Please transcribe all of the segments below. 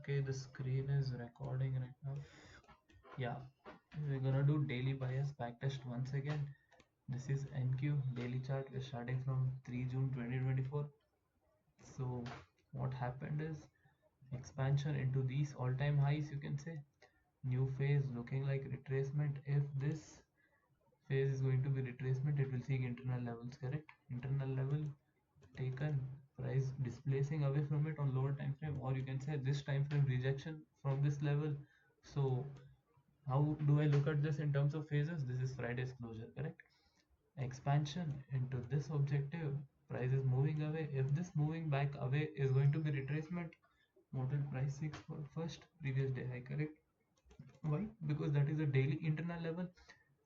Okay, the screen is recording right now. Yeah, we're gonna do daily bias backtest once again. This is NQ daily chart. We're starting from 3 June 2024. So what happened is expansion into these all-time highs, you can say. New phase looking like retracement. If this phase is going to be retracement, it will seek internal levels, correct? Internal level taken, price displacing away from it on lower time frame, or you can say this time frame rejection from this level. So how do I look at this in terms of phases? This is Friday's closure, correct? Expansion into this objective, price is moving away. If this moving back away is going to be retracement, what will price seek for first? Previous day high, correct? Why? Because that is a daily internal level,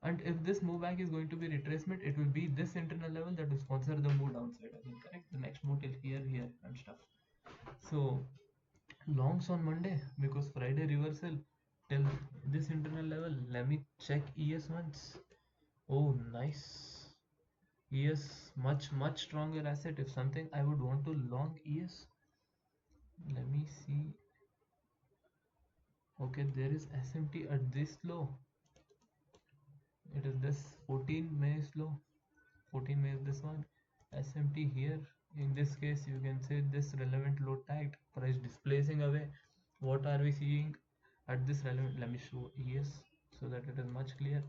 and if this move back is going to be retracement, it will be this internal level that will sponsor the move downside again, correct? The next move till here and stuff. So longs on Monday because Friday reversal till this internal level. Let me check ES once. Oh, nice. ES much stronger asset. If something I would want to long ES. Let me see. Okay, there is SMT at this low. It is this 14 May low. 14 May is this one. SMT here. In this case, you can say this relevant low tagged, price displacing away. What are we seeing at this relevant? Let me show ES so that it is much clear.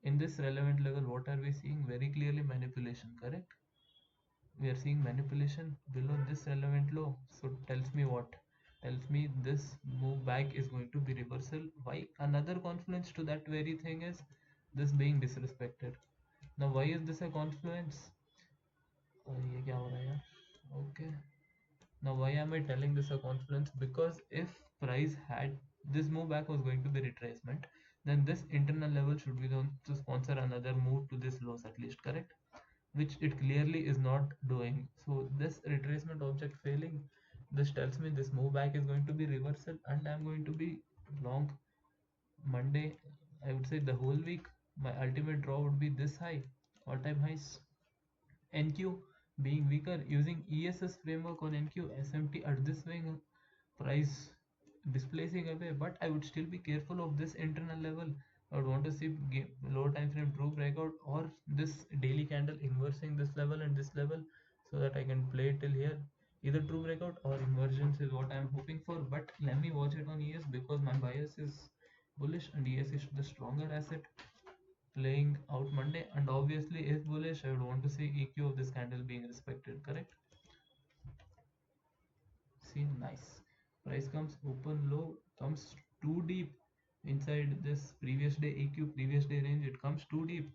In this relevant level, what are we seeing? Very clearly manipulation, correct? We are seeing manipulation below this relevant low. So tells me what? Tells me this move back is going to be reversal. Why? Another confluence to that very thing is this being disrespected. Now why is this a confluence? ये क्या हो रहा है यार? Okay. Now why am I telling this a confluence? Because if price had this move back was going to be retracement, then this internal level should be the one to sponsor another move to this lows at least, correct? Which it clearly is not doing. So this retracement object failing, this tells me this move back is going to be reversal and I'm going to be long Monday. I would say the whole week my ultimate draw would be this high, all time highs. NQ being weaker, using ESS framework on NQ, SMT at this swing, price displacing away, but I would still be careful of this internal level. I would want to see low time frame true breakout or this daily candle inversing this level and this level so that I can play it till here. Either true breakout or inversions is what I am hoping for, but let me watch it on ES because my bias is bullish and ES is the stronger asset playing out Monday, and obviously if bullish I would want to see EQ of this candle being respected, correct? See, nice. Price comes open low, comes too deep inside this previous day EQ, previous day range, it comes too deep,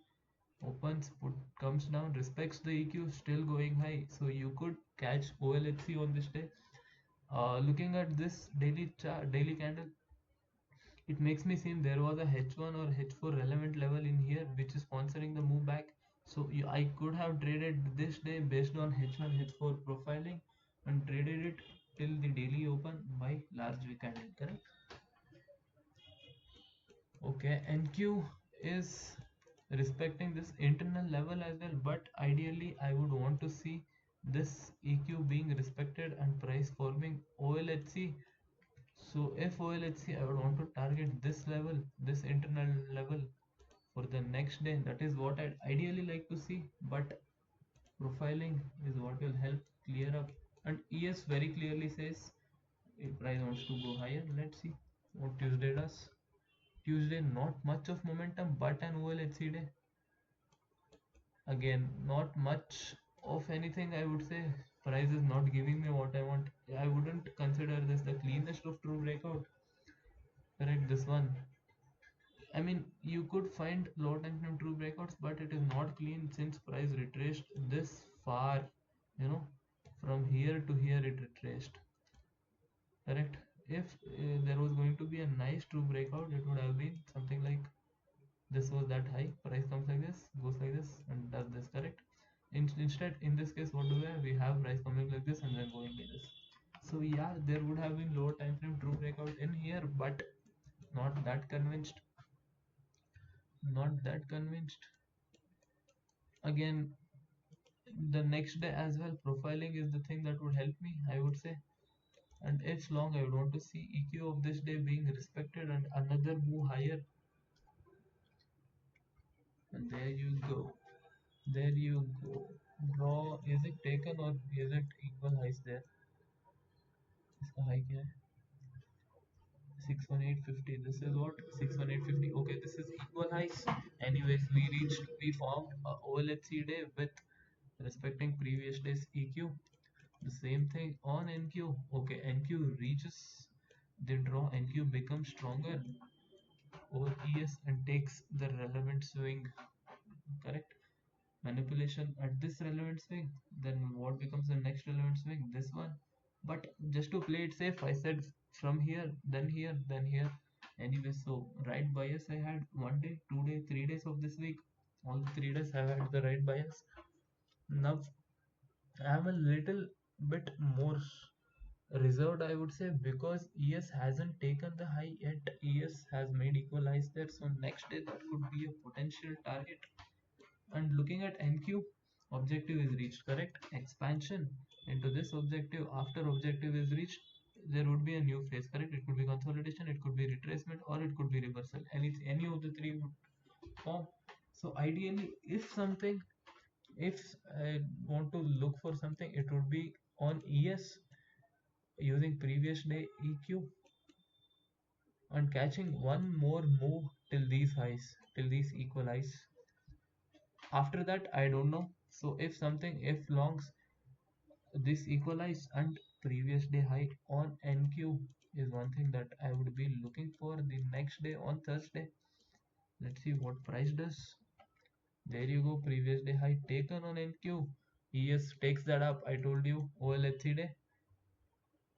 opens, comes down, respects the EQ, still going high. So you could catch OLHC on this day. Looking at this daily chart, daily candle, it makes me seem there was a H1 or H4 relevant level in here which is sponsoring the move back. So I could have traded this day based on H1 H4 profiling and traded it till the daily open by large week candle, correct? Okay, NQ is respecting this internal level as well, but ideally I would want to see this EQ being respected and price forming OLHC. So if OLHC, I would want to target this level, this internal level for the next day. That is what I'd ideally like to see, but profiling is what will help clear up. And ES very clearly says if price wants to go higher. Let's see what Tuesday does. Tuesday, not much of momentum, but an OLHC day. Again, not much of anything, I would say. Price is not giving me what I want. I wouldn't consider this the cleanest of true breakout. Correct, this one. I mean, you could find low time frame true breakouts, but it is not clean since price retraced this far. You know, from here to here it retraced. Correct. If there was going to be a nice true breakout, it would have been something like this was that high. Price comes like this, goes like this, and does this. Correct. Instead, in this case, what do we have? We have price coming like this and then going like this. So yeah, there would have been lower time frame true breakout in here, but not that convinced. Not that convinced. Again, the next day as well, profiling is the thing that would help me, I would say. And if long, I would want to see EQ of this day being respected and another move higher. And there you go. There you go. Draw, is it taken or is it equal highs there? इसका high क्या है? 61850. This is what? 61850. Okay, this is equal highs. Anyways, we formed a OLHC day with respecting previous day's EQ. The same thing on NQ. Okay, NQ reaches the draw, NQ becomes stronger over ES and takes the relevant swing. Correct? Manipulation at this relevant swing. Then what becomes the next relevant swing? This one. But just to play it safe, I said from here, then here, then here. Anyway, so right bias I had 1 day, 2 day, 3 days of this week. All the 3 days I had the right bias. Now I am a little bit more reserved, I would say, because ES hasn't taken the high yet. ES has made equal highs there, so next day that could be a potential target. And looking at NQ, objective is reached, correct? Expansion into this objective, after objective is reached, there would be a new phase, correct? It could be consolidation, it could be retracement, or it could be reversal. Any of the three would form. So ideally, if I want to look for something, it would be on ES using previous day EQ and catching one more move till these highs, till these equal highs. After that, I don't know. So if longs this equalize and previous day high on NQ is one thing that I would be looking for the next day on Thursday. Let's see what price does. There you go, previous day high taken on NQ. ES takes that up. I told you OLHC day.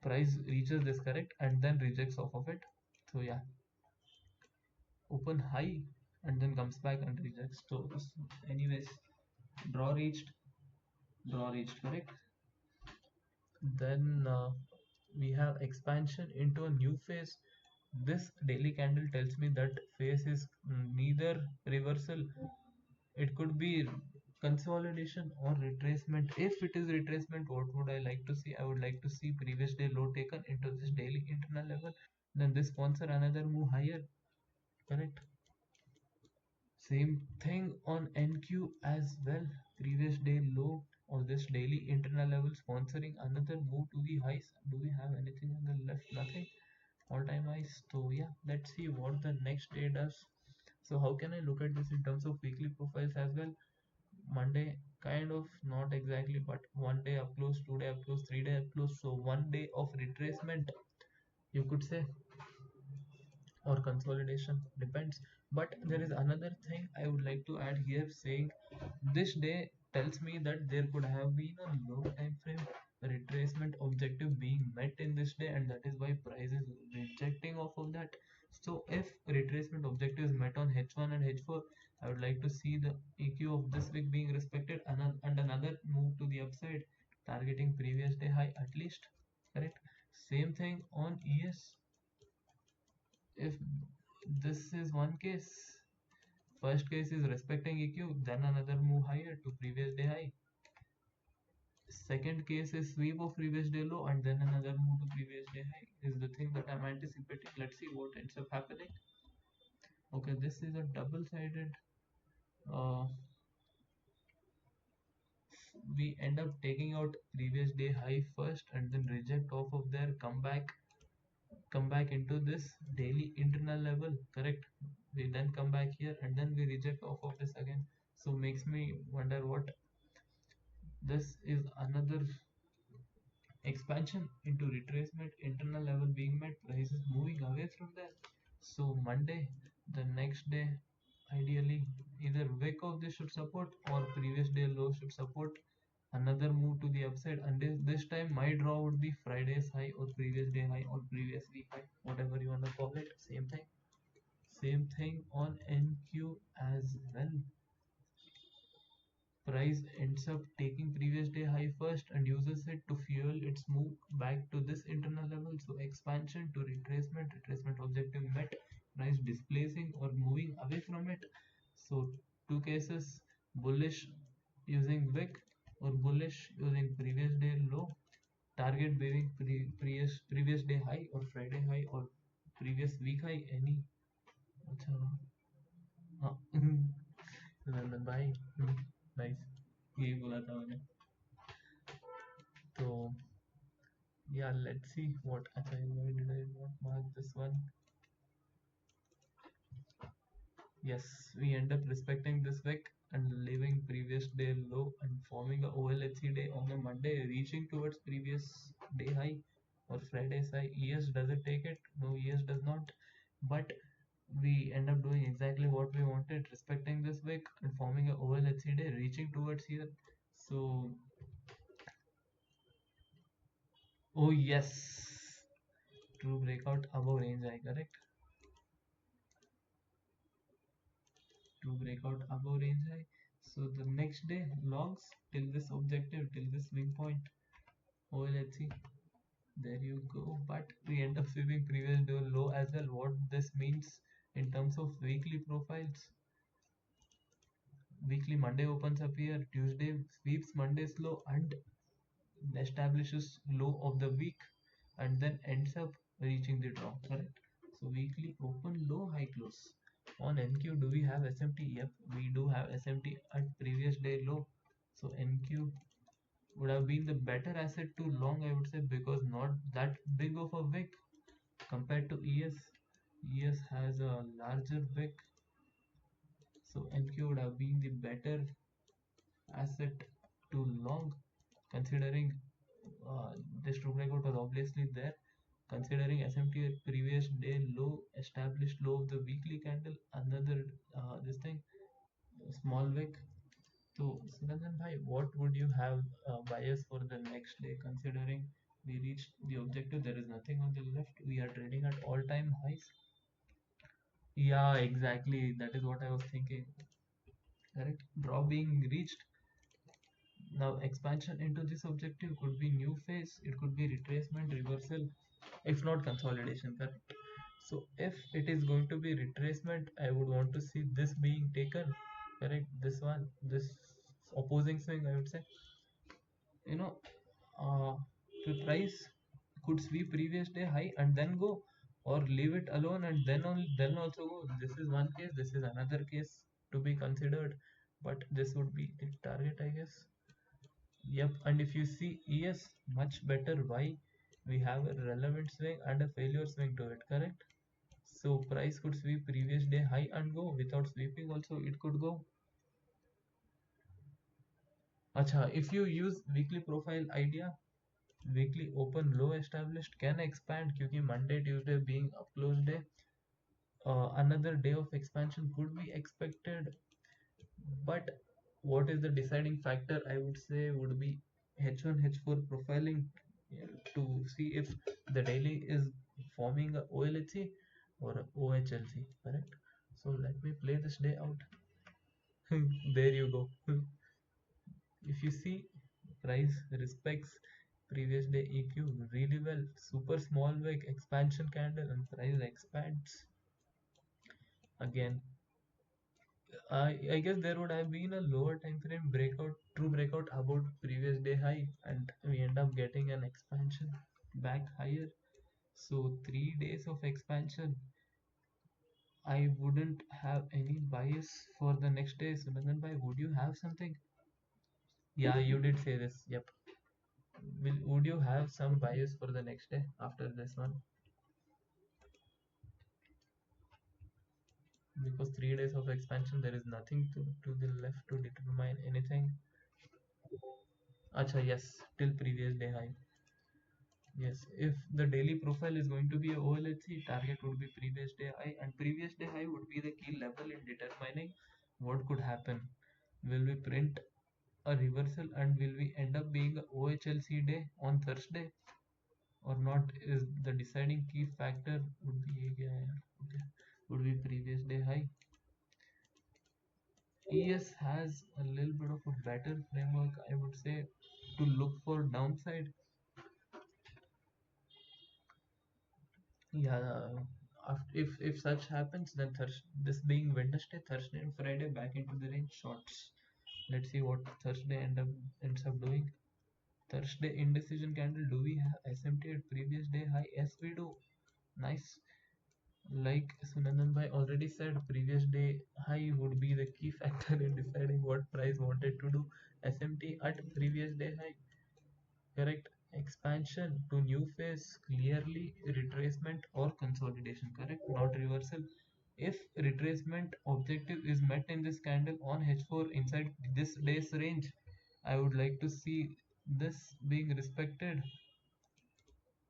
Price reaches this, correct, and then rejects off of it. So yeah, open high and then comes back and rejects. So anyways, draw reached, correct. Then we have expansion into a new phase. This daily candle tells me that phase is neither reversal, it could be consolidation or retracement. If it is retracement, what would I like to see? I would like to see previous day low taken into this daily internal level, then this sponsor another move higher, correct? Same thing on NQ as well. Previous day low or this daily internal level sponsoring another move to the highs. Do we have anything on the left? Nothing. All time highs. So yeah, let's see what the next day does. So how can I look at this in terms of weekly profiles as well? Monday kind of not exactly, but 1 day up close, 2 day up close, 3 day up close. So 1 day of retracement, you could say, or consolidation, depends. But there is another thing I would like to add here, saying this day tells me that there could have been a low time frame retracement objective being met in this day, and that is why price is rejecting off of that. So if retracement objective is met on H1 and H4, I would like to see the EQ of this week being respected, and another move to the upside targeting previous day high at least, correct? Same thing on ES. If this is one case, first case is respecting EQ, then another move higher to previous day high. Second case is sweep of previous day low and then another move to previous day high is the thing that I'm anticipating. Let's see what ends up happening. Okay, this is a double-sided. Uh, we end up taking out previous day high first and then reject off of there, come back into this daily internal level, correct? We then come back here and then we reject off of this again. So makes me wonder what this is, another expansion into retracement, internal level being met, price is moving away from there. So Monday, the next day, ideally either wick of this should support or previous day low should support another move to the upside, and this time my draw would be Friday's high or previous day high or previous week high, whatever you want to call it. Same thing on NQ as well. Price ends up taking previous day high first and uses it to fuel its move back to this internal level. So expansion to retracement objective met, price displacing or moving away from it. So two cases, bullish using wick or bullish using previous day low, target being previous day high or Friday high or previous week high, any. अच्छा हाँ नंदन भाई nice, यही बोला था मैंने. तो yeah, let's see what. अच्छा, why did I not mark this one? Yes, we end up respecting this wick and leaving previous day low and forming a OLHC day on the Monday, reaching towards previous day high or Friday's high. ES does it take it? No, ES does not. But we end up doing exactly what we wanted, respecting this wick and forming a OLHC day, reaching towards here. So, oh yes, true breakout above range high, correct? To break out above range high. So the next day logs till this objective, till this swing point. Oh, let's see. There you go. But we end up sweeping previous day low as well. What this means in terms of weekly profiles. Weekly Monday opens up here. Tuesday sweeps Monday's low and establishes low of the week and then ends up reaching the drop. Correct. So weekly open low high close. On NQ, do we have SMT? Yep, we do have SMT at previous day low. So NQ would have been the better asset to long, I would say, because not that big of a wick compared to ES. ES has a larger wick, so NQ would have been the better asset to long, considering this true breakout was obviously there. Considering SMT at previous day low, established low of the weekly candle, another this thing small wick. So, Sunandan bhai, what would you have bias for the next day? Considering we reached the objective, there is nothing on the left. We are trading at all-time highs. Yeah, exactly. That is what I was thinking. Correct. Draw being reached. Now, expansion into this objective could be new phase. It could be retracement, reversal, if not consolidation. Correct. So, if it is going to be retracement, I would want to see this being taken. Correct. This one, this opposing swing, I would say. You know, uh, the price could sweep previous day high and then go, or leave it alone and then also go. This is one case. This is another case to be considered, but this would be the target, I guess. Yep. And if you see ES, much better. Why? We have a relevant swing and a failure swing to it, correct? So price could sweep previous day high and go. Without sweeping also it could go. Acha, if you use weekly profile idea, weekly open low established can expand क्योंकि Monday Tuesday being up close day, another day of expansion could be expected. But what is the deciding factor, I would say, would be H1 H4 profiling, to see if the daily is forming a OLHC or a OHLC, correct? So let me play this day out. There you go. If you see, price respects previous day EQ really well. Super small wick expansion candle and price expands again. I guess there would have been a lower time frame breakout, true breakout about previous day high, and we end up getting an expansion back higher. So 3 days of expansion. I wouldn't have any bias for the next day. Sunandan bhai, would you have something? Yeah, you did say this. Yep. Would you have some bias for the next day after this one? Because 3 days of expansion, there is nothing to the left to determine anything. Acha, yes, till previous day high. Yes, if the daily profile is going to be a OLHC, target would be previous day high, and previous day high would be the key level in determining what could happen. Will we print a reversal and will we end up being a OHLC day on Thursday or not? Is the deciding key factor. Would be okay, would be previous day high. ES has a little bit of a better framework, I would say, to look for downside. Yeah, if such happens, then this being Wednesday, Thursday, and Friday back into the range shorts. Let's see what Thursday ends up doing. Thursday indecision candle. Do we have SMT at previous day high? Yes, we do. Nice. Like Sunandan Bhai already said, previous day high would be the key factor in deciding what price wanted to do. SMT at previous day high. Correct. Expansion to new phase, clearly retracement or consolidation. Correct. Not reversal. If retracement objective is met in this candle on H4 inside this day's range, I would like to see this being respected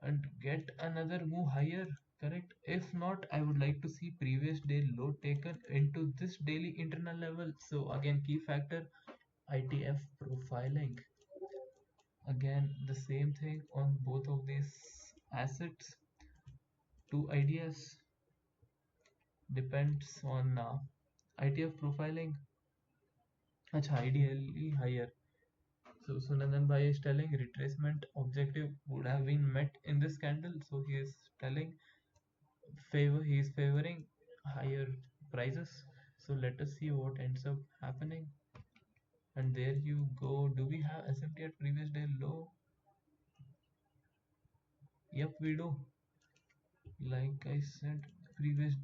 and get another move higher. Correct. If not, I would like to see previous day low taken into this daily internal level. So again, key factor ITF profiling. Again, the same thing on both of these assets. Two ideas depends on ITF profiling. Acha, ideally higher. So Sunandan Bhai is telling retracement objective would have been met in this candle. So he is telling he is favoring higher prices. So let us see what ends up happening. And there you go. Do we have SMT at previous day low? Yep, we do. Like I said, previous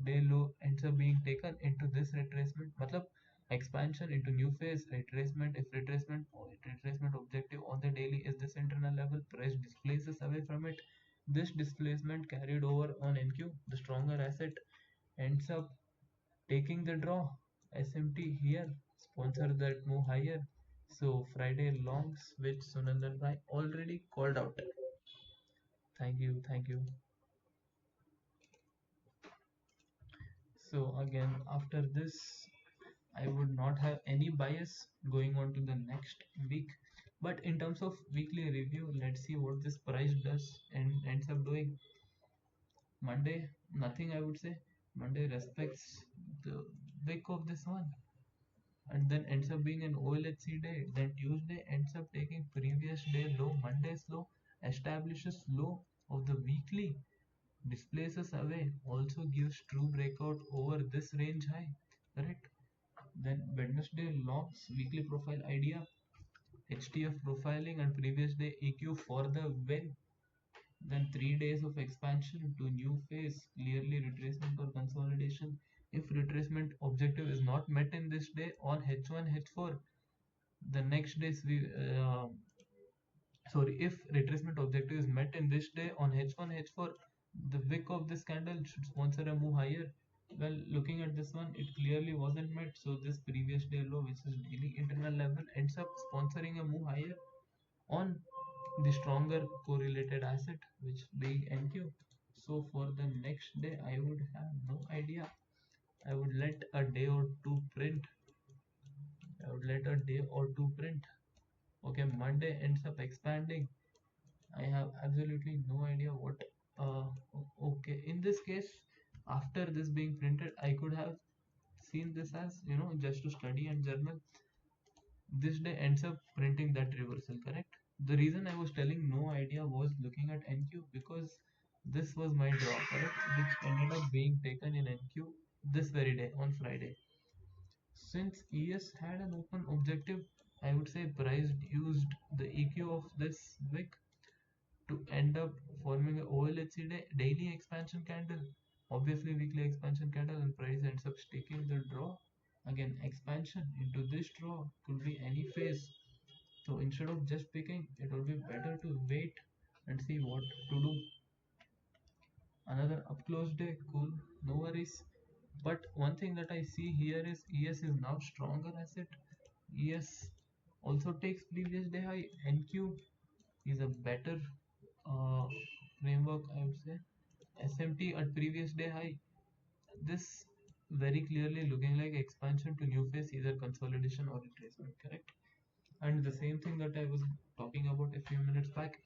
day low ends up being taken into this retracement. Matlab expansion into new phase, retracement. If retracement objective on the daily is this internal level, price displaces away from it. This displacement carried over on NQ. The stronger asset ends up taking the draw. SMT here sponsor that move higher. So Friday longs, which Sunandan Bhai already called out. Thank you, thank you. So again, after this, I would not have any bias going on to the next week. But in terms of weekly review, let's see what this price does and ends up doing. Monday, nothing I would say. Monday respects the wick of this one and then ends up being an OLHC day. Then Tuesday ends up taking previous day low, Monday's low, establishes low of the weekly, displaces away, also gives true breakout over this range high. Correct. Then Wednesday longs weekly profile idea, HTF profiling and previous day EQ for the win. Then 3 days of expansion to new phase, clearly retracement or consolidation. If retracement objective is not met in this day on H1, H4, the next days if retracement objective is met in this day on H1, H4, the wick of this candle should sponsor a move higher. Well, looking at this one, it clearly wasn't met. So this previous day low, which is daily internal level, ends up sponsoring a move higher on the stronger correlated asset, which being NQ. So for the next day, I would have no idea. I would let a day or two print. Okay, Monday ends up expanding. I have absolutely no idea what. Okay, in this case, after this being printed, I could have seen this as just to study and journal. This day ends up printing that reversal. Correct. The reason I was telling no idea was looking at NQ because this was my draw, correct, which ended up being taken in NQ this very day on Friday. Since ES had an open objective, I would say price used the EQ of this wick to end up forming a OLHC daily expansion candle. Obviously, weekly expansion candle and price ends up taking the draw. Again, expansion into this draw could be any phase. So instead of just picking, it would be better to wait and see what to do. Another up close day, cool, no worries. But one thing that I see here is ES is now stronger asset. ES also takes previous day high. NQ is a better uh, framework, I would say. SMT at previous day high. This very clearly looking like expansion to new phase, either consolidation or retracement, correct? And the same thing that I was talking about a few minutes back,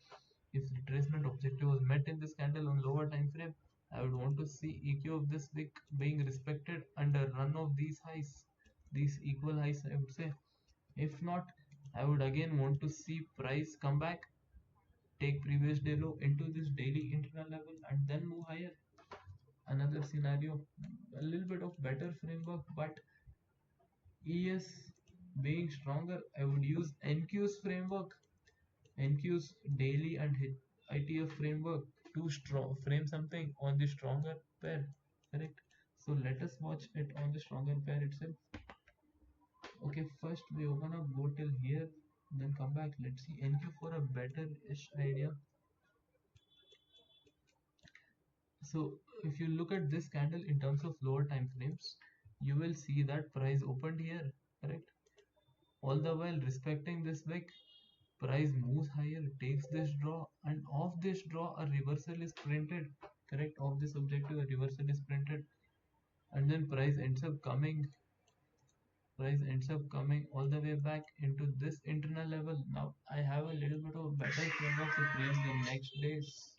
if retracement objective was met in this candle on lower time frame, I would want to see EQ of this wick being respected under run of these highs, these equal highs, I would say. If not, I would again want to see price come back, take previous day low into this daily internal level and then move higher. Another scenario, a little bit of better framework, but ES being stronger, I would use NQ's framework. NQ's daily and ITF framework to frame something on the stronger pair, correct? So let us watch it on the stronger pair itself. Okay, first we open up, go till here, then come back. Let's see NQ for a better-ish idea. So if you look at this candle in terms of lower time frames, you will see that price opened here, correct? All the while respecting this wick, price moves higher, takes this draw, and off this draw a reversal is printed, correct? Of this objective a reversal is printed, and then price ends up coming all the way back into this internal level. Now I have a little bit of better framework to place the next days.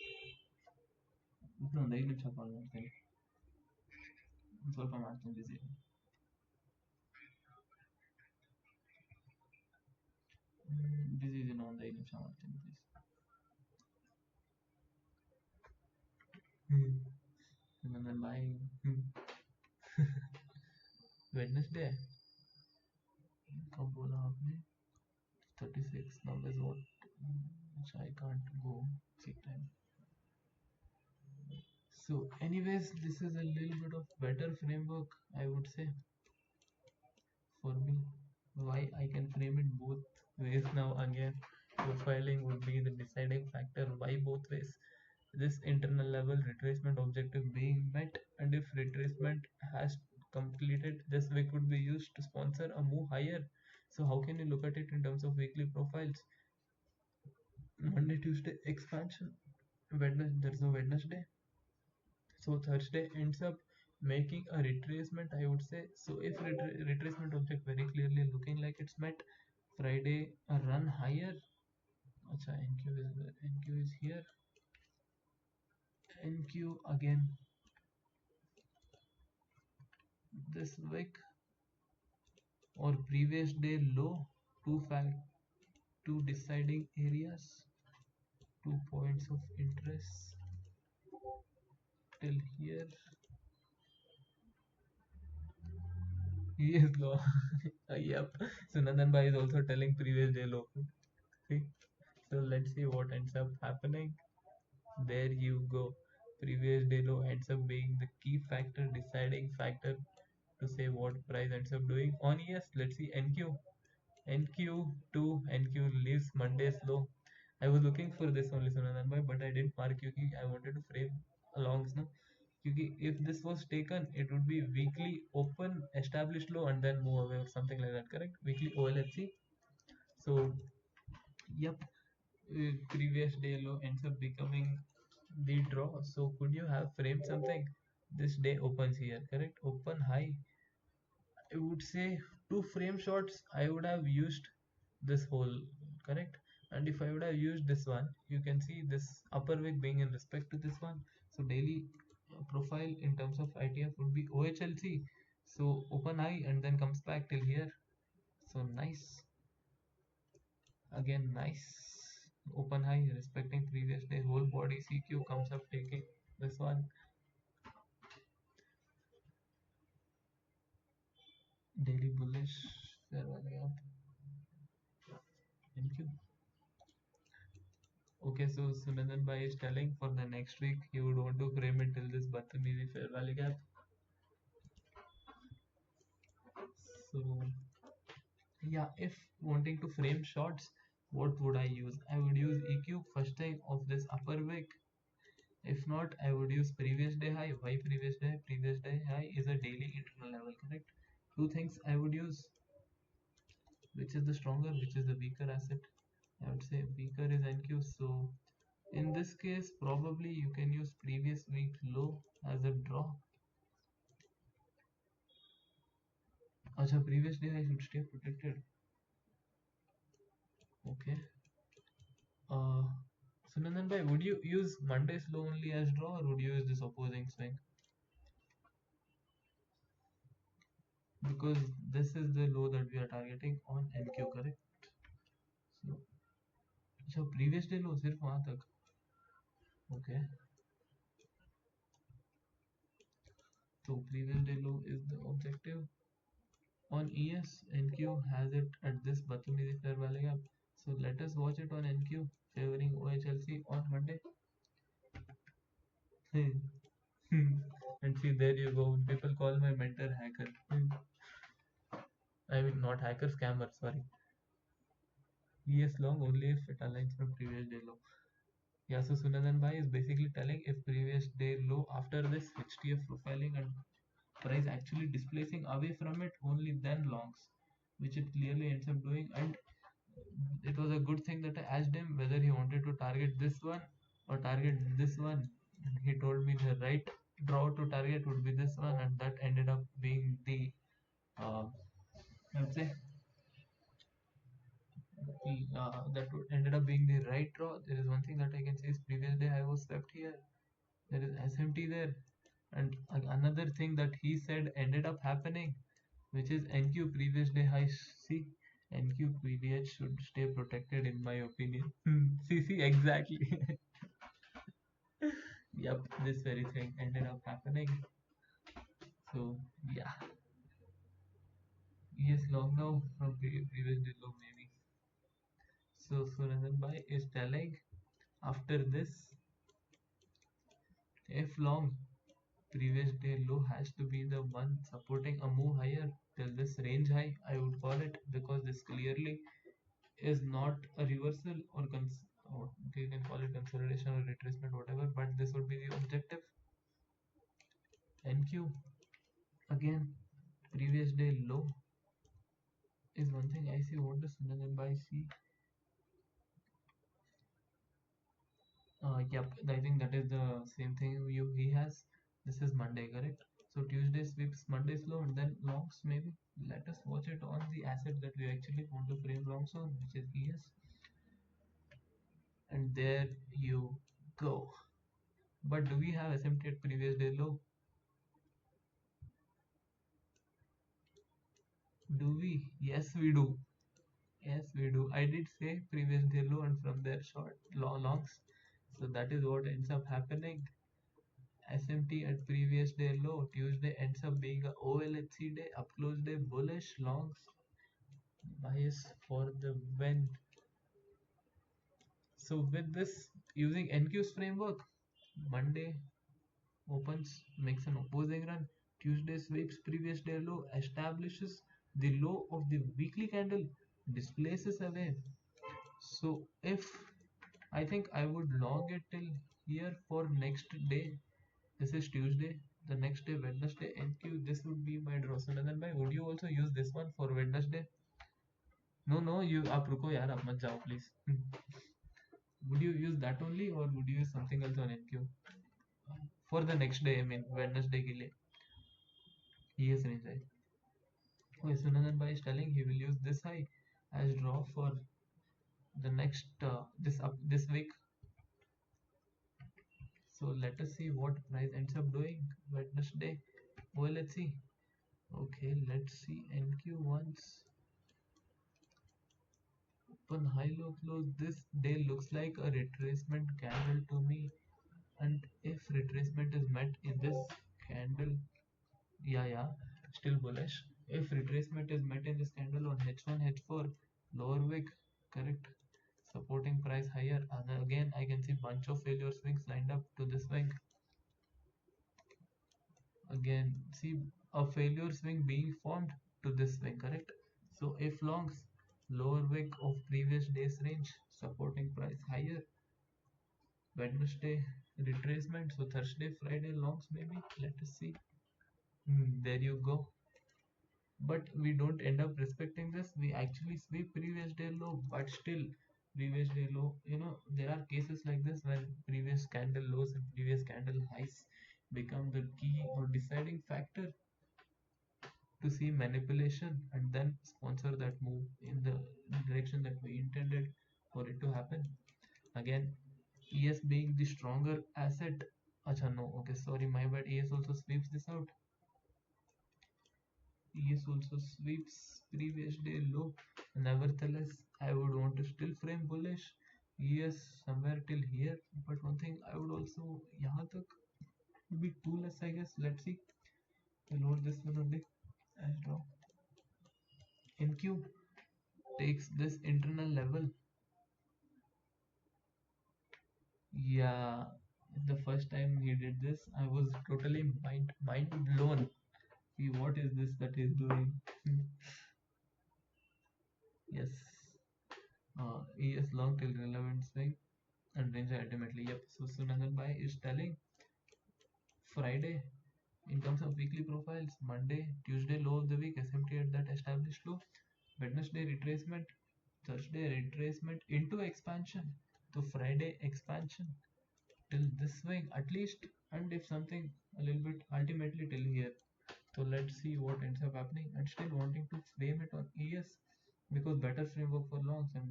No, they ನಿಮಿಷ ಕಾಲ್ ಮಾಡ್ತೇನೆ, ಸ್ವಲ್ಪ ಮಾಡ್ತೇನೆ, busy. Busy ಇದೀನಿ, ಒಂದು 5 ನಿಮಿಷ ಮಾಡ್ತೀನಿ please. then bye. Wednesday कब बोला आपने? 36. Now is what which I can't go see time. So anyways, this is a little bit of better framework, I would say, for me. Why I can frame it both ways now. Again, profiling would be the deciding factor. Why both ways? This internal level retracement objective being met, and if retracement has completed, this wick would be used to sponsor a move higher. So how can you look at it in terms of weekly profiles? Monday, Tuesday expansion. Wednesday, there's no Wednesday, so Thursday ends up making a retracement, I would say. So if retracement object very clearly looking like it's met, Friday a run higher. Acha, NQ is here. NQ again, this wick or previous day low, two deciding areas, 2 points of interest till here. Yes, low. Yep. So Nandan Bhai is also telling previous day low. See? So let's see what ends up happening. There you go. Previous day low ends up being the key factor, deciding factor to say what price ends up doing. On ES, let's see NQ. NQ2, NQ leaves Monday's low. I was looking for this only, Sunandan Bhai, but I didn't mark क्योंकि I wanted to frame along, no? क्योंकि if this was taken, it would be weekly open, established low, and then move away or something like that, correct? Weekly OLFC. So, yep, previous day low ends up becoming the draw. So, could you have framed something? This day opens here, correct? Open high. I would say two frame shots. I would have used this whole, correct? And if I would have used this one, you can see this upper wick being in respect to this one. So daily profile in terms of ITF would be OHLC. So open high and then comes back till here. So nice. Again, nice. Open high respecting previous day. Whole body CQ comes up taking this one. Daily bullish. Thank you. Okay, so Sunandan Bhai is telling for the next week he would want to frame it till this Batamizi fair value gap. So yeah, if wanting to frame shots, what would I use? I would use EQ first time of this upper wick. If not, I would use previous day high. Why previous day? Previous day high is a daily internal level, correct? Two things I would use. Which is the stronger, which is the weaker asset? I would say weaker is NQ. So in this case, probably you can use previous week low as a draw. Acha, previous day I should stay protected. Okay. So Nandan bhai, would you use Monday's low only as draw or would you use this opposing swing? Because this is the low that we are targeting on NQ, correct? So previous day low सिर्फ वहाँ तक. Okay. So previous day low is the objective. On ES, NQ has it at this Batamizi fair value gap. So let us watch it on NQ, favoring OHLC on Monday. And see, there you go. People call my mentor hacker. I mean, not hacker, scammer, sorry. ES long only if it aligns from previous day low. Yeah, so Sunandan Bhai is basically telling if previous day low after this HTF profiling and price actually displacing away from it, only then longs, which it clearly ends up doing. And it was a good thing that I asked him whether he wanted to target this one or target this one. And he told me the right draw to target would be this one, and that ended up being the I would say that ended up being the right draw. There is one thing that I can say is previous day I was swept here. There is SMT there, and another thing that he said ended up happening, which is NQ previous day high. See, NQ PVH should stay protected in my opinion. See, exactly. Yep, this very thing ended up happening. So yeah, yes, long now from previous day low maybe. So Suranjan Bhai is telling after this, if long previous day low has to be the one supporting a move higher till this range high, I would call it, because this clearly is not a reversal or you can call it consolidation or retracement, whatever, but this would be the objective. NQ again, previous day low is one thing I see. What does Sunandan Bhai see? Yep, I think that is the same thing he has. This is Monday, correct? So Tuesday sweeps, Monday slow, and then longs maybe. Let us watch it on the asset that we actually want to frame longs on, which is ES. And there you go. But do we have SMT at previous day low? Do we? Yes, we do. Yes, we do. I did say previous day low and from there short longs. So that is what ends up happening. SMT at previous day low. Tuesday ends up being a OLHC day, up close day bullish, longs, bias for the win. So with this, using NQ's framework, Monday opens, makes an opposing run. Tuesday sweeps previous day low, establishes the low of the weekly candle, displaces away. So if I think I would long it till here for next day. This is Tuesday. The next day, Wednesday, NQ. This would be my draw. So Nandan bhai, would you also use this one for Wednesday? No, no. You आप रुको यार, आप मत जाओ please. Would you use that only, or would you use something else on NQ for the next day? I mean Wednesday के लिए. Yes, range right. Okay, so Nandan bhai is telling he will use this high as draw for the next this week. So let us see what price ends up doing Wednesday. Well, let's see. Okay, let's see NQ once. Open high low close. This day looks like a retracement candle to me. And if retracement is met in this candle, yeah, still bullish. If retracement is met in this candle on H1, H4, lower wick, correct, supporting price higher. And again, I can see bunch of failure swings lined up to this swing. Again, see a failure swing being formed to this swing, correct? So if longs, lower wick of previous day's range, supporting price higher. Wednesday retracement, so Thursday, Friday longs maybe. Let us see. There you go. But we don't end up respecting this. We actually sweep previous day low, but still previous day low. There are cases like this when previous candle lows and previous candle highs become the key or deciding factor to see manipulation and then sponsor that move in the direction that we intended for it to happen. Again, ES being the stronger asset. Acha, no, okay, sorry, my bad. ES also sweeps this out. ES also sweeps previous day low. Nevertheless, I would want to still frame bullish. ES somewhere till here, but one thing I would also yahan tak would be too less, I guess. Let's see. We'll hold this one only as draw. NQ takes this internal level Yeah, the first time he did this, I was totally mind blown. What is this that he's doing? Yes. ES long till relevant swing and range ultimately. Yep. So Sunandan Bhai is telling Friday in terms of weekly profiles, Monday, Tuesday low of the week, SMT at that established low, Wednesday retracement, Thursday retracement into expansion, to Friday expansion till this swing at least, and if something a little bit ultimately till here. So let's see what ends up happening. And still wanting to frame it on ES because better framework for longs and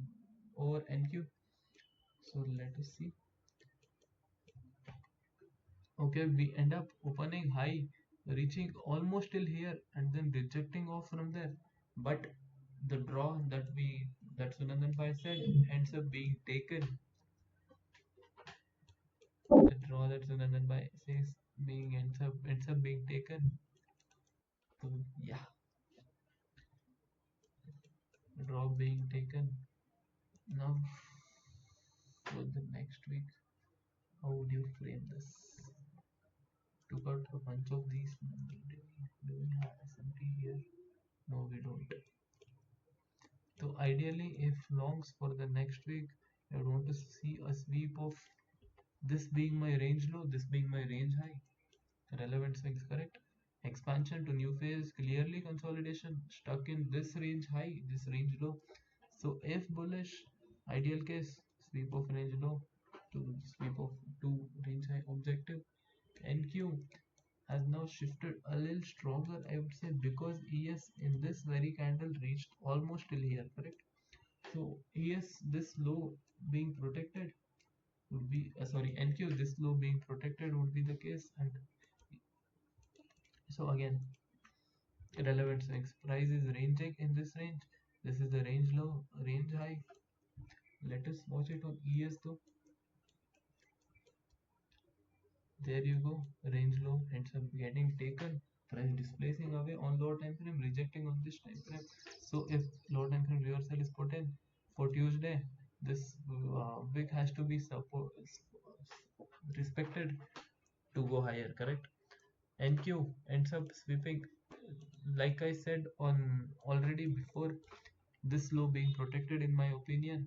over NQ. So let us see. Okay, we end up opening high, reaching almost till here, and then rejecting off from there. But the draw that Sunandan Pai said ends up being taken. The draw that Sunandan Pai says being ends up being taken. So yeah, the draw being taken. Now for the next week, how would you frame this? Took out a bunch of these. Do we have SMT here? No, we don't. So ideally, if longs for the next week, I would want to see a sweep of this being my range low, this being my range high. Relevant swings, correct? Expansion to new phase, clearly consolidation, stuck in this range high, this range low. So if bullish, ideal case, sweep of range low to sweep of to range high objective. NQ has now shifted a little stronger, I would say, because ES in this very candle reached almost till here, correct? So ES this low being protected would be sorry, NQ this low being protected would be the case. And so again, relevant swings, price is ranging in this range. This is the range low, range high. Let us watch it on ES though. There you go, range low ends up getting taken, price displacing away on lower time frame, rejecting on this time frame. So if lower time frame reversal is put in for Tuesday, this wick has to be respected to go higher, correct? NQ ends up sweeping, like I said on already before, this low being protected in my opinion,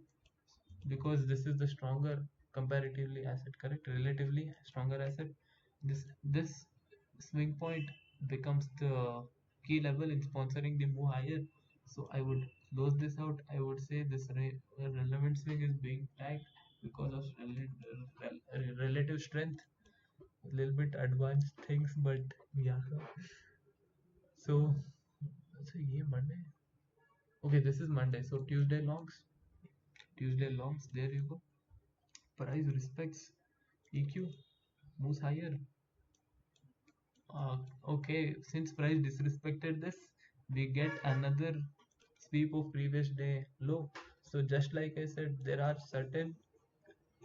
because this is the stronger comparatively asset, correct? Relatively stronger asset. This swing point becomes the key level in sponsoring the move higher. So I would close this out. I would say this relevant swing is being tagged because of relative strength, a little bit advanced things, but yeah. So ये Monday. Okay, this is Monday. So Tuesday longs. Tuesday longs. There you go. Price respects EQ, moves higher. Okay, since price disrespected this, we get another sweep of previous day low. So just like I said, there are certain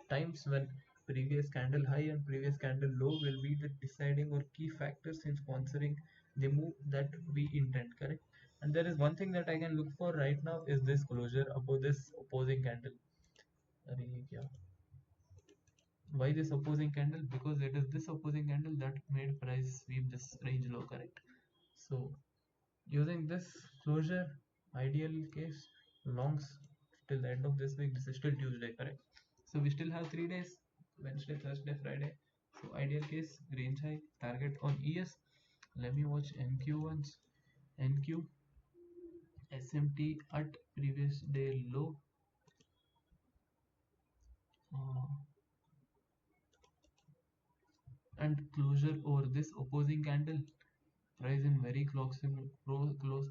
times when previous candle high and previous candle low will be the deciding or key factors in sponsoring the move that we intend, correct? And there is one thing that I can look for right now is this closure above this opposing candle. अरे ये क्या? Why this opposing candle? Because it is this opposing candle that made price sweep this range low, correct? So using this closure, ideal case, longs till the end of this week. This is still Tuesday, correct? So we still have 3 days: Wednesday, Thursday, Friday. So ideal case, range high, target on ES. Let me watch NQ once. NQ SMT at previous day low. Uh, and closure over this opposing candle, price in very close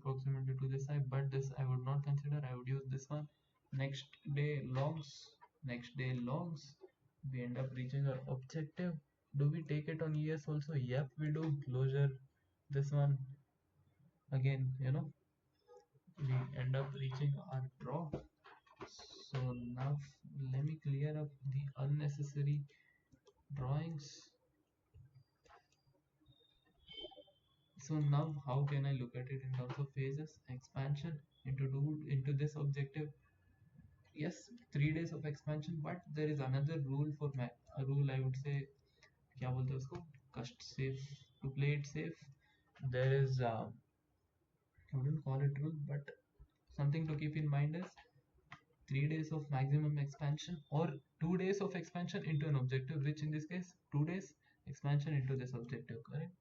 proximity to this side, but this I would not consider. I would use this one. Next day longs, next day longs, we end up reaching our objective. Do we take it on ES also? Yep, we do. Closure this one again, we end up reaching our draw. So now let me clear up the unnecessary drawings. So now how can I look at it in terms of phases? Expansion into this objective. Yes, 3 days of expansion, but there is another rule for rule, I would say, क्या बोलते हैं उसको, cust safe, to play it safe, there is I wouldn't call it rule, but something to keep in mind is 3 days of maximum expansion or 2 days of expansion into an objective, which in this case 2 days expansion into this objective, correct?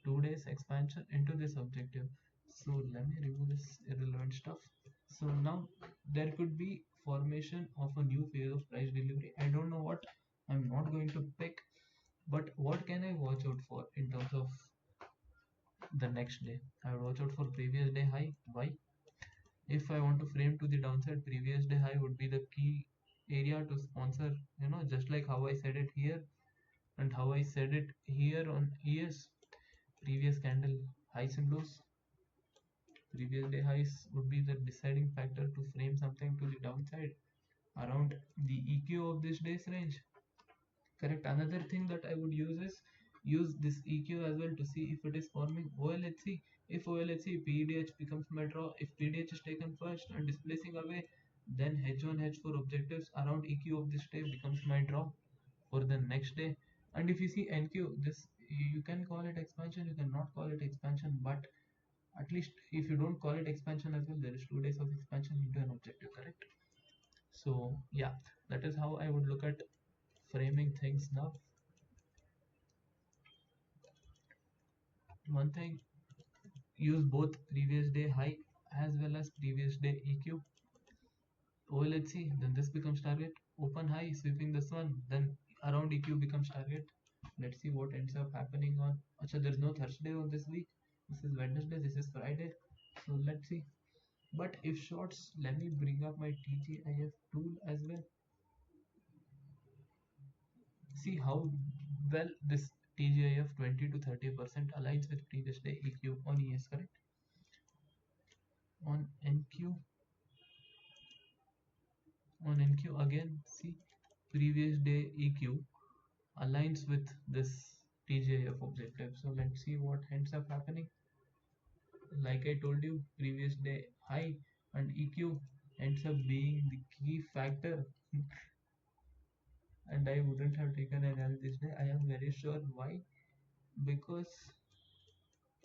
2 days expansion into this objective. So let me remove this irrelevant stuff. So now there could be formation of a new phase of price delivery. I don't know what, I'm not going to pick, but what can I watch out for in terms of the next day? I would watch out for previous day high. Why? If I want to frame to the downside, previous day high would be the key area to sponsor, just like how I said it here and how I said it here on ES. Previous candle highs and lows, previous day highs would be the deciding factor to frame something to the downside around the EQ of this day's range. Correct. Another thing that I would use is use this EQ as well to see if it is forming OLHC. If OLHC PDH becomes my draw, if PDH is taken first and displacing away, then H1 H4 objectives around EQ of this day becomes my draw for the next day. And if you see NQ, this you can call it expansion, you cannot call it expansion, but at least if you don't call it expansion as well, there is 2 days of expansion into an objective, correct? So yeah, that is how I would look at framing things now. One thing, use both previous day high as well as previous day EQ. OLHC, then this becomes target. Open high, sweeping this one, then around EQ becomes target. Let's see what ends up happening on. Achha, there's no Thursday on this week. This is Wednesday, this is Friday. So let's see. But if shorts, let me bring up my TGIF tool as well. See how well this TGIF 20 to 30% aligns with previous day EQ on ES, correct? On NQ, again, see previous day EQ aligns with this TGIF objective. So let's see what ends up happening. Like I told you, previous day high and EQ ends up being the key factor. And I wouldn't have taken an L this day. I am very sure why. Because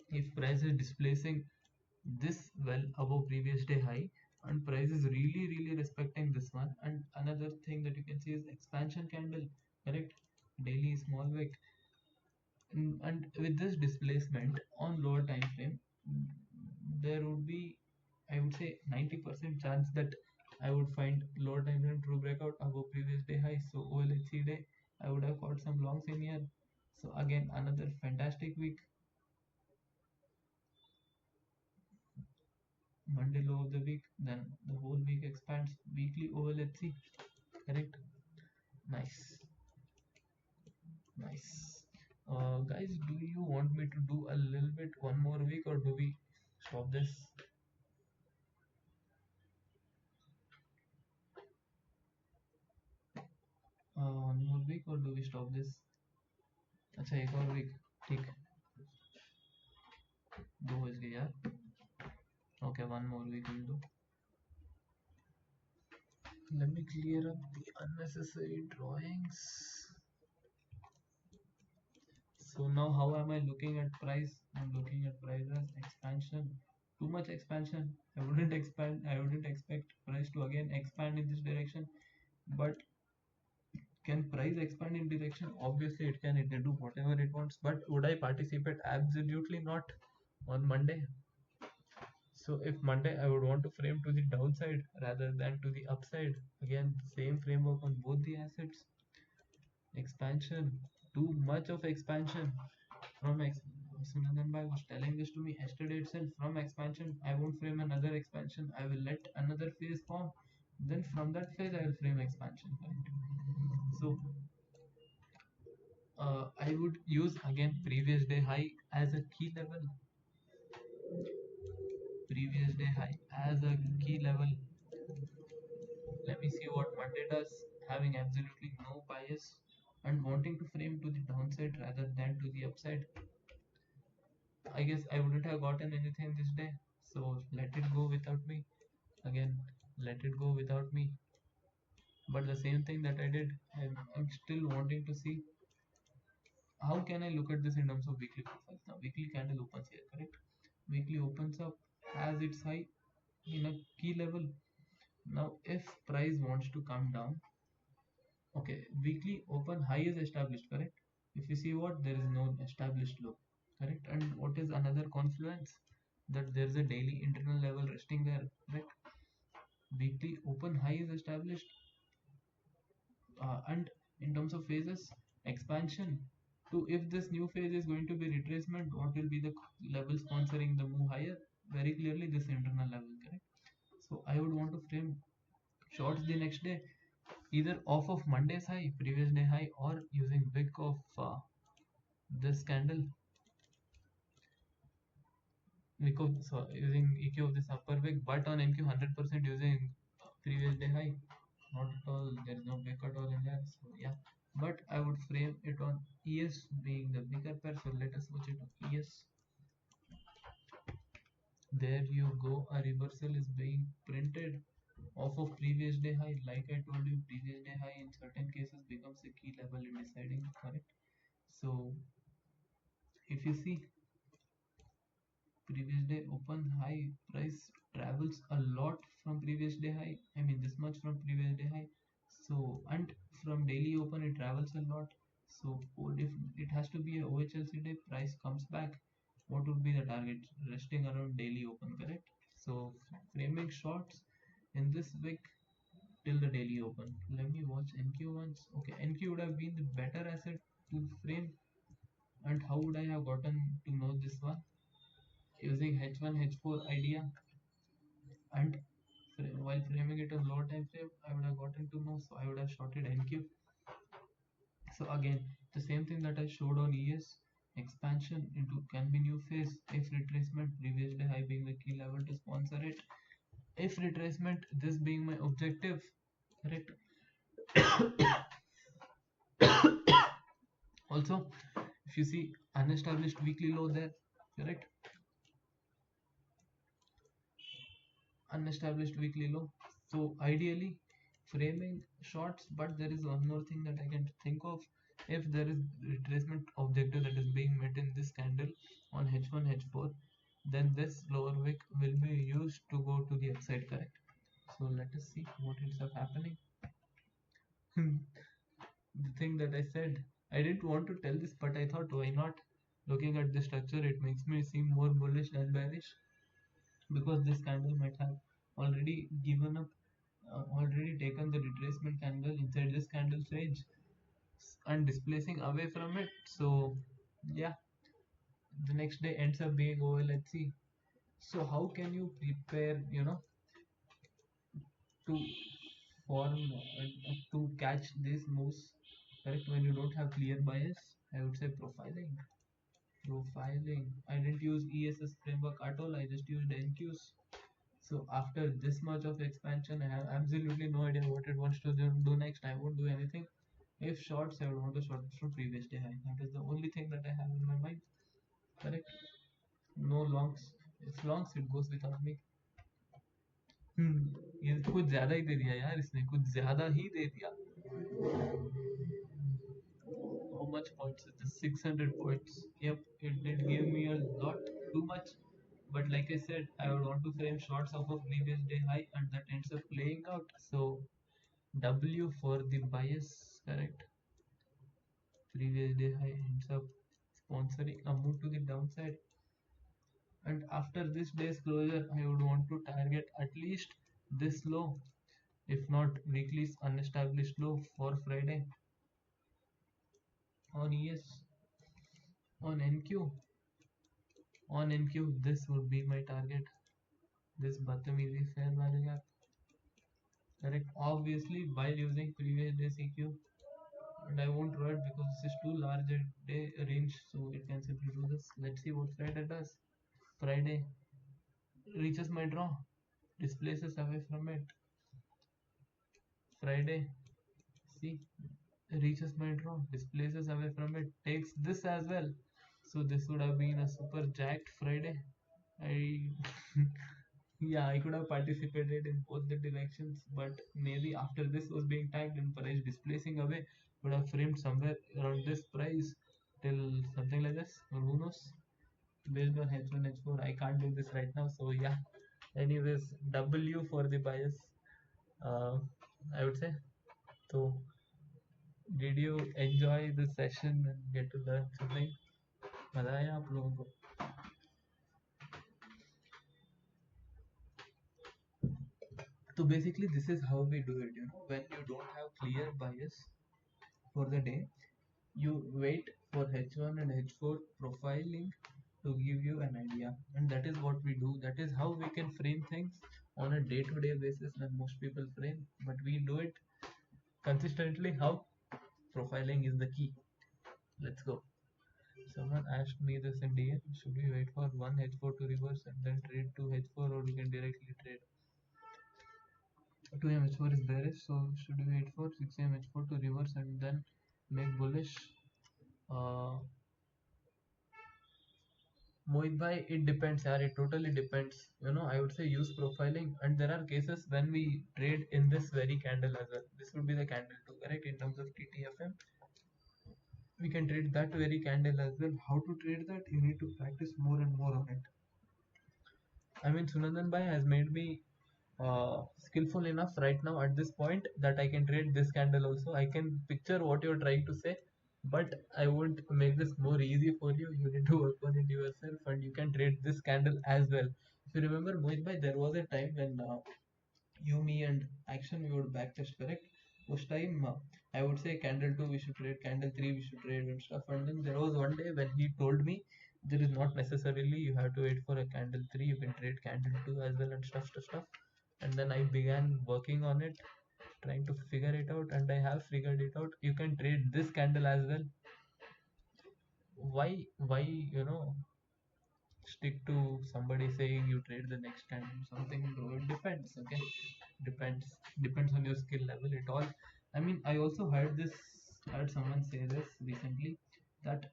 if price is displacing this well above previous day high and price is really respecting this one, and another thing that you can see is expansion candle, correct? Daily small wick, and with this displacement on lower time frame, there would be, I would say, 90% chance that I would find lower time frame true breakout above previous day high. So OLHC day, I would have caught some longs in here. So again, another fantastic week. Monday low of the week, then the whole week expands. Weekly OLHC, correct? Nice, nice. Guys, do you want me to do a little bit one more week, or do we stop this? One more week, or do we stop this? अच्छा, एक और week, ठीक, 2 बज गए यार. Okay, one more week will do. Let me clear up the unnecessary drawings. So now how am I looking at price? I'm looking at price as expansion. Too much expansion. I wouldn't expect price to again expand in this direction. But can price expand in direction? Obviously it can. It can do whatever it wants. But would I participate? Absolutely not on Monday. So if Monday I would want to frame to the downside rather than to the upside. Again, same framework on both the assets. Expansion. Too much of expansion. From Sunandan Bhai was telling this to me yesterday itself. From expansion, I won't frame another expansion. I will let another phase form. Then from that phase, I will frame expansion. So I would use again previous day high as a key level. Previous day high as a key level. Let me see what Monday does. Having absolutely no bias and wanting to frame to the downside rather than to the upside. I guess I wouldn't have gotten anything this day, so let it go without me. Again, let it go without me. But the same thing that I did, I'm still wanting to see how can I look at this in terms of weekly profiles. Now weekly candle opens here, correct? Weekly opens up, has its high in a key level. Now if price wants to come down, okay, weekly open high is established, correct? If you see what, there is no established low, correct? And what is another confluence, that there is a daily internal level resting there, correct? Weekly open high is established, and in terms of phases, expansion to, if this new phase is going to be retracement, what will be the level sponsoring the move higher? Very clearly this internal level, correct? So I would want to frame shorts the next day, either off of Monday's high, previous day high, or using wick of this candle, wick of, so using EQ of this upper wick, but on NQ 100% using previous day high. Not at all, there is no wick at all in there. So yeah, but I would frame it on ES being the bigger pair. So let us watch it on ES. There you go, a reversal is being printed off of previous day high. Like I told you, previous day high in certain cases becomes a key level in deciding, correct? So if you see, previous day open high, price travels a lot from previous day high, I mean this much from previous day high. So, and from daily open it travels a lot. So if it has to be a OHLC day, price comes back, what would be the target? Resting around daily open, correct? So framing shorts in this wick till the daily open. Let me watch NQ once. Okay, NQ would have been the better asset to frame. And how would I have gotten to know this one? Using H1 H4 idea, and while framing it on lower time frame, I would have gotten to know, so I would have shorted NQ. So again, the same thing that I showed on ES, expansion into can be new phase if retracement, previous day high being the key level to sponsor it. If retracement, this being my objective, correct? Also, if you see unestablished weekly low there, correct? Unestablished weekly low. So ideally framing shorts, but there is one more thing that I can think of. If there is retracement objective that is being met in this candle on H1 H4, then this lower wick will be used to go to the upside, correct? So let us see what ends up happening. The thing that I said, I didn't want to tell this, but I thought why not? Looking at the structure, it makes me seem more bullish than bearish, because this candle might have already given up, already taken the retracement candle inside this candle's range and displacing away from it. So yeah, the next day ends up being OLHC. So how can you prepare, to form, to catch these moves, correct, when you don't have clear bias? I would say profiling. I didn't use ESS framework at all, I just used NQs. So after this much of expansion, I have absolutely no idea what it wants to do next. I won't do anything. If shorts, I would want to short from previous day high. That is the only thing that I have in my mind. Correct? No longs. If longs, it goes without me. ये कुछ ज्यादा ही दे दिया यार, इसने कुछ ज्यादा ही दे दिया. How much points is this? 600 points. Yep, it did give me a lot too much. But like I said, I would want to frame shorts off of previous day high, and that ends up playing out. So W for the bias, correct? Previous day high ends up sponsoring a move to the downside. And after this day's closure, I would want to target at least this low, if not weekly's unestablished low for Friday on ES. On NQ, this would be my target. This Batamizi fair value gap, correct? Obviously, while using previous day CQ, and I won't draw it because this is too large a day range, so it can simply do this. Let's see what Friday does. Friday reaches my draw, displaces away from it. Friday, see, reaches my draw, displaces away from it, takes this as well. So this would have been a super jacked Friday. I Yeah, I could have participated in both the directions, but maybe after this was being tagged and Paresh displacing away, would have framed somewhere around this price till something like this, or who knows? Based on H1, H4, I can't do this right now. So yeah, anyways, W for the bias, uh, I would say. So, did you enjoy the session and get to learn something? मजा आया आप लोगों को? So basically, this is how we do it. You know, when you don't have clear bias for the day, you wait for H1 and H4 profiling to give you an idea, and that is what we do. That is how we can frame things on a day-to-day basis when most people frame, but we do it consistently. How? Profiling is the key. Let's go. Someone asked me this in DM. Should we wait for one H4 to reverse and then trade to H4, or we can directly trade? 2M H4 is bearish, so should we wait for 6M H4 to reverse and then make bullish? Uh, Mohit bhai, it depends, yaar. It totally depends. You know, I would say use profiling, and there are cases when we trade in this very candle as well. This would be the candle too, correct? In terms of TTFM, we can trade that very candle as well. How to trade that? You need to practice more and more on it. I mean, Sunandan bhai has made me skillful enough right now at this point that I can trade this candle also. I can picture what you're trying to say, but I won't make this more easy for you. You need to work on it yourself, and you can trade this candle as well. If you remember, Mohit bhai, there was a time when you, me, and Action we would backtest, correct? Ush time, I would say candle 2 we should trade, candle 3 we should trade and stuff. And then there was one day when he told me there is not necessarily you have to wait for a candle 3, you can trade candle 2 as well and stuff. And then I began working on it, trying to figure it out, and I have figured it out. You can trade this candle as well. Why, you know, stick to somebody saying you trade the next candle something, bro? It depends, okay? Depends on your skill level. It all, I mean, I also heard someone say this recently, that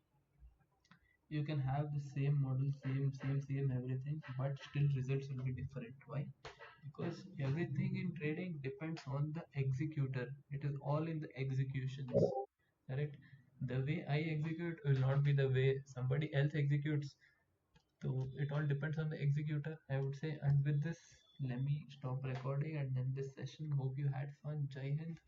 you can have the same model, same everything, but still results will be different. Why? Because everything in trading depends on the executor. It is all in the executions, correct? The way I execute will not be the way somebody else executes. So it all depends on the executor, I would say. And with this, let me stop recording and end this session. Hope you had fun. Jai Hind.